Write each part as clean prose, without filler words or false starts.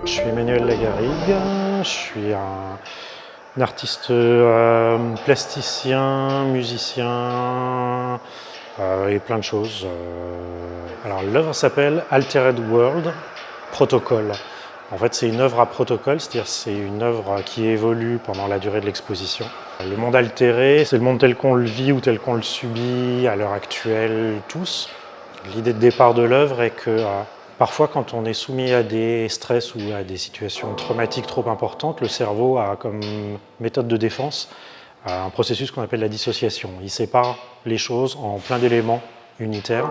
Je suis Emmanuel Lagarrigue, je suis un artiste plasticien, musicien et plein de choses. Alors l'œuvre s'appelle Altered World Protocol. En fait, c'est une œuvre à protocole, c'est-à-dire c'est une œuvre qui évolue pendant la durée de l'exposition. Le monde altéré, c'est le monde tel qu'on le vit ou tel qu'on le subit à l'heure actuelle tous. L'idée de départ de l'œuvre est que parfois, quand on est soumis à des stress ou à des situations traumatiques trop importantes, le cerveau a comme méthode de défense un processus qu'on appelle la dissociation. Il sépare les choses en plein d'éléments unitaires,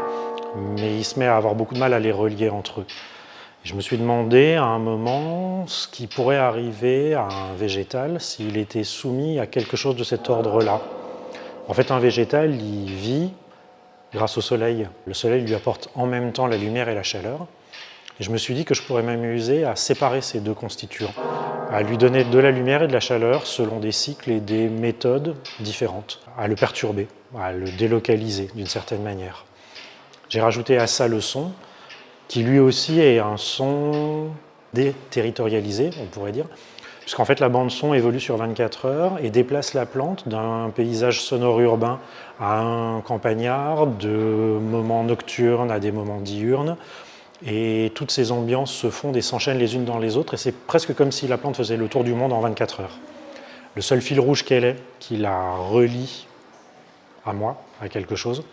mais il se met à avoir beaucoup de mal à les relier entre eux. Je me suis demandé à un moment ce qui pourrait arriver à un végétal s'il était soumis à quelque chose de cet ordre-là. En fait, un végétal, il vit grâce au soleil. Le soleil lui apporte en même temps la lumière et la chaleur. Et je me suis dit que je pourrais m'amuser à séparer ces deux constituants, à lui donner de la lumière et de la chaleur selon des cycles et des méthodes différentes, à le perturber, à le délocaliser d'une certaine manière. J'ai rajouté à ça le son, qui lui aussi est un son déterritorialisé, on pourrait dire, puisqu'en fait la bande son évolue sur 24 heures et déplace la plante d'un paysage sonore urbain à un campagnard, de moments nocturnes à des moments diurnes, et toutes ces ambiances se fondent et s'enchaînent les unes dans les autres, et c'est presque comme si la plante faisait le tour du monde en 24 heures. Le seul fil rouge qu'elle est, qui la relie à moi, à quelque chose,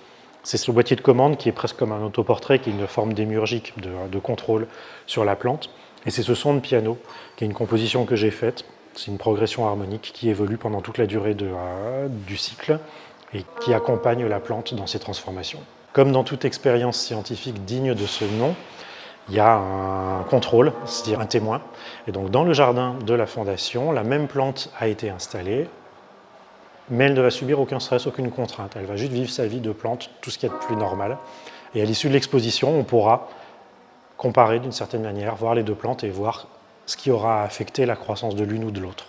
c'est ce boîtier de commande qui est presque comme un autoportrait, qui est une forme démiurgique de contrôle sur la plante. Et c'est ce son de piano, qui est une composition que j'ai faite. C'est une progression harmonique qui évolue pendant toute la durée du cycle et qui accompagne la plante dans ses transformations. Comme dans toute expérience scientifique digne de ce nom, il y a un contrôle, c'est-à-dire un témoin. Et donc dans le jardin de la Fondation, la même plante a été installée, mais elle ne va subir aucun stress, aucune contrainte. Elle va juste vivre sa vie de plante, tout ce qu'il y a de plus normal. Et à l'issue de l'exposition, on pourra comparer d'une certaine manière, voir les deux plantes et voir ce qui aura affecté la croissance de l'une ou de l'autre.